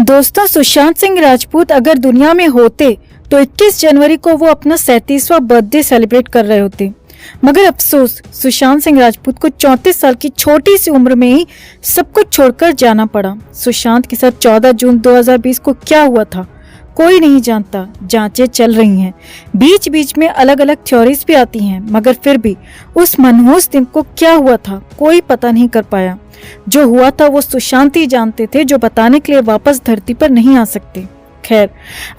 दोस्तों, सुशांत सिंह राजपूत अगर दुनिया में होते तो 21 जनवरी को वो अपना 37वां बर्थडे सेलिब्रेट कर रहे होते। मगर अफसोस, सुशांत सिंह राजपूत को 34 साल की छोटी सी उम्र में ही सब कुछ छोड़कर जाना पड़ा। सुशांत के साथ 14 जून 2020 को क्या हुआ था कोई नहीं जानता। जांचें चल रही हैं, बीच बीच में अलग अलग थ्योरीज भी आती हैं, मगर फिर भी उस मनहूस दिन को क्या हुआ था कोई पता नहीं कर पाया। जो हुआ था वो सुशांत ही जानते थे, जो बताने के लिए वापस धरती पर नहीं आ सकते। खैर,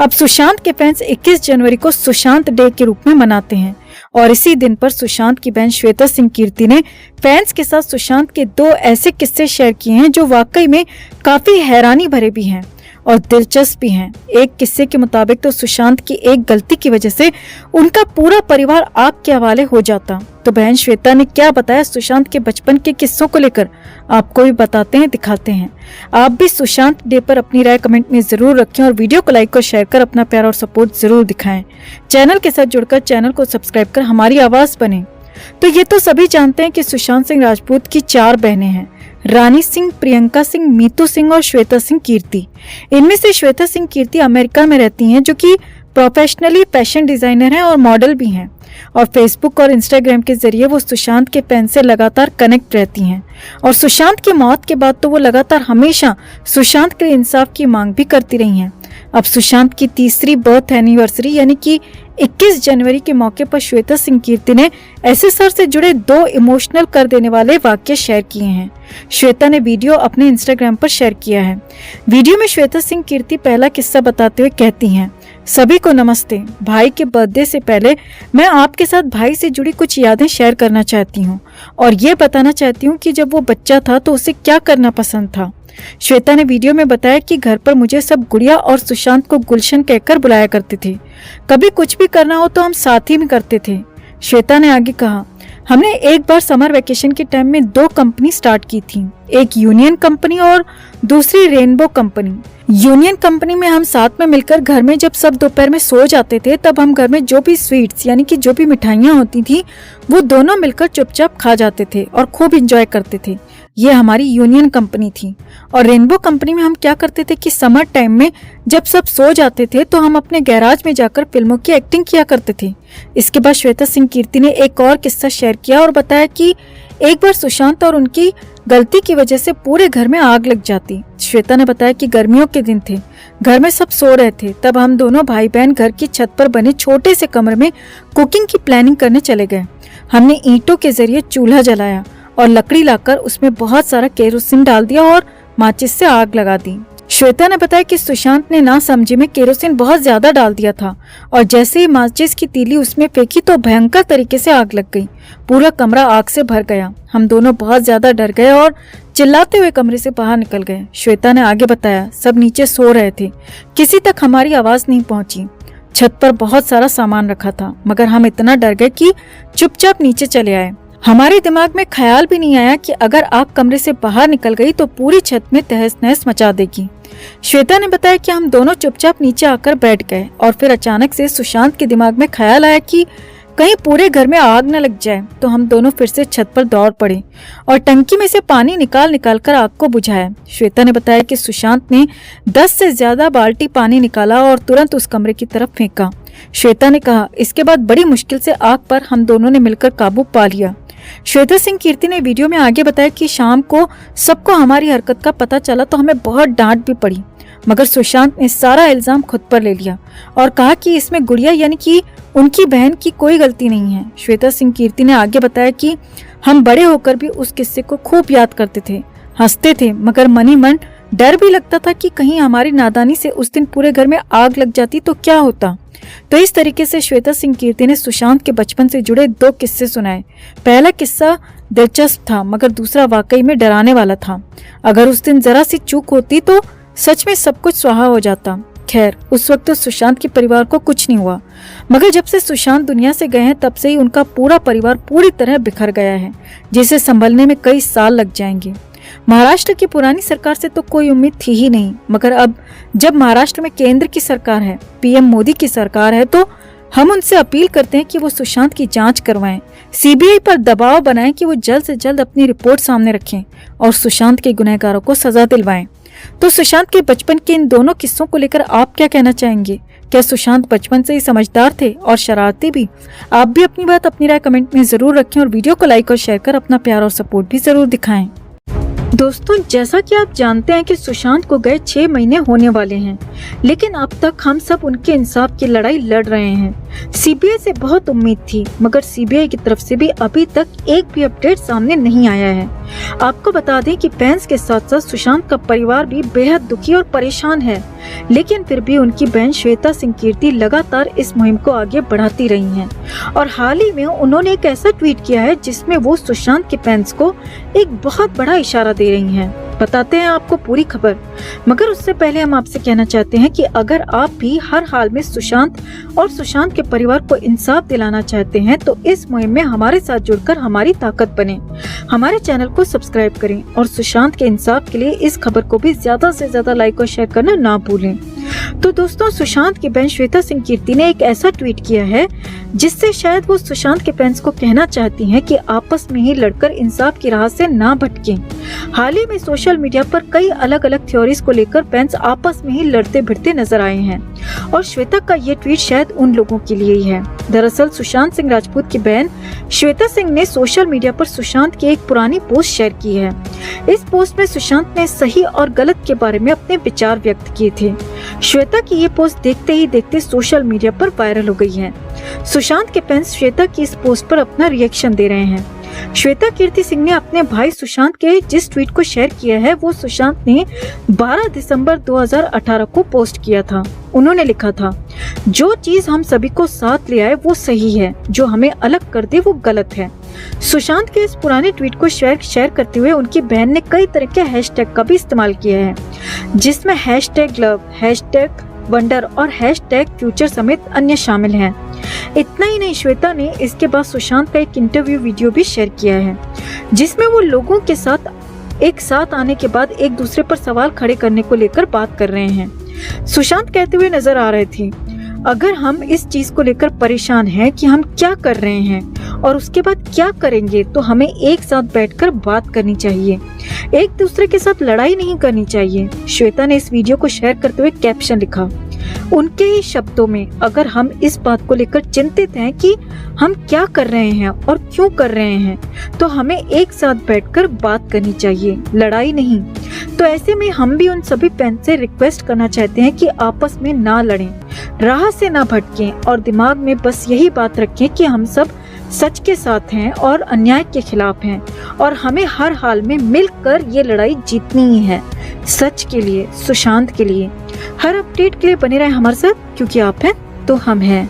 अब सुशांत के फैंस 21 जनवरी को सुशांत डे के रूप में मनाते हैं और इसी दिन पर सुशांत की बहन श्वेता सिंह कीर्ति ने फैंस के साथ सुशांत के 2 ऐसे किस्से शेयर किए हैं जो वाकई में काफी हैरानी भरे भी हैं और दिलचस्प भी हैं। एक किस्से के मुताबिक तो सुशांत की एक गलती की वजह से उनका पूरा परिवार आग के हवाले हो जाता। तो बहन श्वेता ने क्या बताया सुशांत के बचपन के किस्सों को लेकर, आपको भी बताते हैं, दिखाते हैं। आप भी सुशांत डे पर अपनी राय कमेंट में जरूर रखें और वीडियो को लाइक और शेयर कर अपना प्यार और सपोर्ट जरूर दिखाएं। चैनल के साथ जुड़कर चैनल को सब्सक्राइब कर हमारी आवाज बने। तो ये तो सभी जानते हैं कि सुशांत सिंह राजपूत की 4 बहनें हैं, रानी सिंह, प्रियंका सिंह, मीतू सिंह और श्वेता सिंह कीर्ति। इनमें से श्वेता सिंह कीर्ति अमेरिका में रहती हैं, जो कि प्रोफेशनली फैशन डिजाइनर हैं और मॉडल भी हैं और फेसबुक और इंस्टाग्राम के जरिए वो सुशांत के फैन से लगातार कनेक्ट रहती हैं। और सुशांत की मौत के बाद तो वो लगातार हमेशा सुशांत के इंसाफ की मांग भी करती रही हैं। अब सुशांत की 3री बर्थ एनिवर्सरी यानी कि 21 जनवरी के मौके पर श्वेता सिंह कीर्ति ने एसएसआर से जुड़े 2 इमोशनल कर देने वाले वाक्य शेयर किए हैं। श्वेता ने वीडियो अपने इंस्टाग्राम पर शेयर किया है। वीडियो में श्वेता सिंह कीर्ति पहला किस्सा बताते हुए कहती हैं, सभी को नमस्ते। भाई के बर्थडे से पहले मैं आपके साथ भाई से जुड़ी कुछ यादें शेयर करना चाहती हूँ और ये बताना चाहती हूँ कि जब वो बच्चा था तो उसे क्या करना पसंद था। श्वेता ने वीडियो में बताया कि घर पर मुझे सब गुड़िया और सुशांत को गुलशन कहकर बुलाया करते थे। कभी कुछ भी करना हो तो हम साथ ही में करते थे। श्वेता ने आगे कहा, हमने एक बार समर वेकेशन के टाइम में 2 कंपनी स्टार्ट की थी, एक यूनियन कंपनी और दूसरी रेनबो कंपनी। यूनियन कंपनी में हम साथ में मिलकर घर में जब सब दोपहर में सो जाते थे तब हम घर में जो भी स्वीट्स यानी कि जो भी मिठाइयाँ होती थी वो दोनों मिलकर चुपचाप खा जाते थे और खूब एंजॉय करते थे। ये हमारी यूनियन कंपनी थी। और रेनबो कंपनी में हम क्या करते थे कि समर टाइम में जब सब सो जाते थे तो हम अपने गैराज में जाकर फिल्मों की एक्टिंग किया करते थे। इसके बाद श्वेता सिंह कीर्ति ने एक और किस्सा शेयर किया और बताया कि एक बार सुशांत और उनकी गलती की वजह से पूरे घर में आग लग जाती। श्वेता ने बताया कि गर्मियों के दिन थे, घर में सब सो रहे थे, तब हम दोनों भाई बहन घर की छत पर बने छोटे से कमरे में कुकिंग की प्लानिंग करने चले गए। हमने ईंटों के जरिए चूल्हा जलाया और लकड़ी लाकर उसमें बहुत सारा केरोसिन डाल दिया और माचिस से आग लगा दी। श्वेता ने बताया कि सुशांत ने ना समझे में केरोसिन बहुत ज्यादा डाल दिया था और जैसे ही माचिस की तीली उसमें फेंकी तो भयंकर तरीके से आग लग गई। पूरा कमरा आग से भर गया। हम दोनों बहुत ज्यादा डर गए और चिल्लाते हुए कमरे से बाहर निकल गए। श्वेता ने आगे बताया, सब नीचे सो रहे थे, किसी तक हमारी आवाज नहीं पहुंची। छत पर बहुत सारा सामान रखा था, मगर हम इतना डर गए कि चुपचाप नीचे चले आए। हमारे दिमाग में ख्याल भी नहीं आया कि अगर आग कमरे से बाहर निकल गई तो पूरी छत में तहस नहस मचा देगी। श्वेता ने बताया कि हम दोनों चुपचाप नीचे आकर बैठ गए और फिर अचानक से सुशांत के दिमाग में ख्याल आया कि कहीं पूरे घर में आग न लग जाए। तो हम दोनों फिर से छत पर दौड़ पड़े और टंकी में से पानी निकाल कर आग को बुझाया। श्वेता ने बताया कि सुशांत ने 10 से ज्यादा बाल्टी पानी निकाला और तुरंत उस कमरे की तरफ फेंका। श्वेता ने कहा, इसके बाद बड़ी मुश्किल से आग पर हम दोनों ने मिलकर काबू पा लिया। श्वेता सिंह कीर्ति ने वीडियो में आगे बताया कि शाम को सबको हमारी हरकत का पता चला तो हमें बहुत डांट भी पड़ी, मगर सुशांत ने सारा इल्जाम खुद पर ले लिया और कहा कि इसमें गुड़िया यानी कि उनकी बहन की कोई गलती नहीं है। श्वेता सिंह कीर्ति ने आगे बताया कि हम बड़े होकर भी उस किस्से को खूब याद करते थे, हंसते थे, मगर मन ही मन डर भी लगता था कि कहीं हमारी नादानी से उस दिन पूरे घर में आग लग जाती तो क्या होता। तो इस तरीके से श्वेता सिंह कीर्ति ने सुशांत के बचपन से जुड़े 2 किस्से सुनाए। पहला किस्सा दिलचस्प था, मगर दूसरा वाकई में डराने वाला था। अगर उस दिन जरा सी चूक होती तो सच में सब कुछ स्वाहा हो जाता। खैर, उस वक्त तो सुशांत के परिवार को कुछ नहीं हुआ, मगर जब से सुशांत दुनिया से गए हैं तब से ही उनका पूरा परिवार पूरी तरह बिखर गया है, जिसे संभलने में कई साल लग जाएंगे। महाराष्ट्र की पुरानी सरकार से तो कोई उम्मीद थी ही नहीं, मगर अब जब महाराष्ट्र में केंद्र की सरकार है, पीएम मोदी की सरकार है, तो हम उनसे अपील करते हैं कि वो सुशांत की जांच करवाएं, सीबीआई पर दबाव बनाएं कि वो जल्द से जल्द अपनी रिपोर्ट सामने रखें और सुशांत के गुनहगारों को सजा दिलवाएं। तो सुशांत के बचपन के इन दोनों किस्सों को लेकर आप क्या कहना चाहेंगे? क्या सुशांत बचपन से ही समझदार थे और शरारती भी? आप भी अपनी बात, अपनी राय कमेंट में जरूर रखें और वीडियो को लाइक और शेयर कर अपना प्यार और सपोर्ट भी जरूर दिखाएं। दोस्तों, जैसा कि आप जानते हैं कि सुशांत को गए 6 महीने होने वाले हैं, लेकिन अब तक हम सब उनके इंसाफ की लड़ाई लड़ रहे हैं। सीबीआई से बहुत उम्मीद थी, मगर सीबीआई की तरफ से भी अभी तक एक भी अपडेट सामने नहीं आया है। आपको बता दें कि फैंस के साथ साथ सुशांत का परिवार भी बेहद दुखी और परेशान है, लेकिन फिर भी उनकी बहन श्वेता सिंह कीर्ति लगातार इस मुहिम को आगे बढ़ाती रही हैं और हाल ही में उन्होंने एक ऐसा ट्वीट किया है जिसमें वो सुशांत के फैंस को एक बहुत बड़ा इशारा दे रही हैं। बताते हैं आपको पूरी खबर, मगर उससे पहले हम आपसे कहना चाहते हैं कि अगर आप भी हर हाल में सुशांत और सुशांत के परिवार को इंसाफ दिलाना चाहते हैं तो इस मुहिम में हमारे साथ जुड़कर हमारी ताकत बने। हमारे चैनल को सब्सक्राइब करें और सुशांत के इंसाफ के लिए इस खबर को भी ज्यादा से ज्यादा लाइक और शेयर करना ना भूलें। तो दोस्तों, सुशांत की बहन श्वेता सिंह कीर्ति ने एक ऐसा ट्वीट किया है जिससे शायद वो सुशांत के फैंस को कहना चाहती हैं कि आपस में ही लड़कर इंसाफ की राह से ना भटकें। हाल ही में सोशल मीडिया पर कई अलग अलग थ्योरीज को लेकर फैंस आपस में ही लड़ते भिड़ते नजर आए हैं और श्वेता का ये ट्वीट शायद उन लोगों के लिए ही है। दरअसल सुशांत सिंह राजपूत की बहन श्वेता सिंह ने सोशल मीडिया पर सुशांत की एक पुरानी पोस्ट शेयर की है। इस पोस्ट में सुशांत ने सही और गलत के बारे में अपने विचार व्यक्त किए थे। श्वेता की ये पोस्ट देखते ही देखते सोशल मीडिया पर वायरल हो गई है। सुशांत के फैंस श्वेता की इस पोस्ट पर अपना रिएक्शन दे रहे हैं। श्वेता कीर्ति सिंह ने अपने भाई सुशांत के जिस ट्वीट को शेयर किया है वो सुशांत ने 12 दिसंबर 2018 को पोस्ट किया था। उन्होंने लिखा था, जो चीज हम सभी को साथ ले आए वो सही है, जो हमें अलग कर दे वो गलत है। सुशांत के इस पुराने ट्वीट को शेयर करते हुए उनकी बहन ने कई तरह के हैशटैग का भी इस्तेमाल किया है, जिसमें #लव, #वंडर और #फ्यूचर समेत अन्य शामिल हैं। इतना ही नहीं, श्वेता ने इसके बाद सुशांत का एक इंटरव्यू वीडियो भी शेयर किया है जिसमें वो लोगों के साथ एक साथ आने के बाद एक दूसरे पर सवाल खड़े करने को लेकर बात कर रहे हैं। सुशांत कहते हुए नजर आ रहे थे, अगर हम इस चीज को लेकर परेशान हैं कि हम क्या कर रहे हैं और उसके बाद क्या करेंगे तो हमें एक साथ बैठकर बात करनी चाहिए, एक दूसरे के साथ लड़ाई नहीं करनी चाहिए। श्वेता ने इस वीडियो को शेयर करते हुए कैप्शन लिखा, उनके ही शब्दों में, अगर हम इस बात को लेकर चिंतित हैं कि हम क्या कर रहे हैं और क्यों कर रहे हैं तो हमें एक साथ बैठकर बात करनी चाहिए, लड़ाई नहीं। तो ऐसे में हम भी उन सभी फैंस से रिक्वेस्ट करना चाहते हैं कि आपस में ना लड़ें, राह से ना भटकें और दिमाग में बस यही बात रखें कि हम सब सच के साथ हैं और अन्याय के खिलाफ हैं और हमें हर हाल में मिलकर ये लड़ाई जीतनी ही है, सच के लिए, सुशांत के लिए। हर अपडेट के लिए बने रहें हमारे साथ, क्योंकि आप हैं तो हम हैं।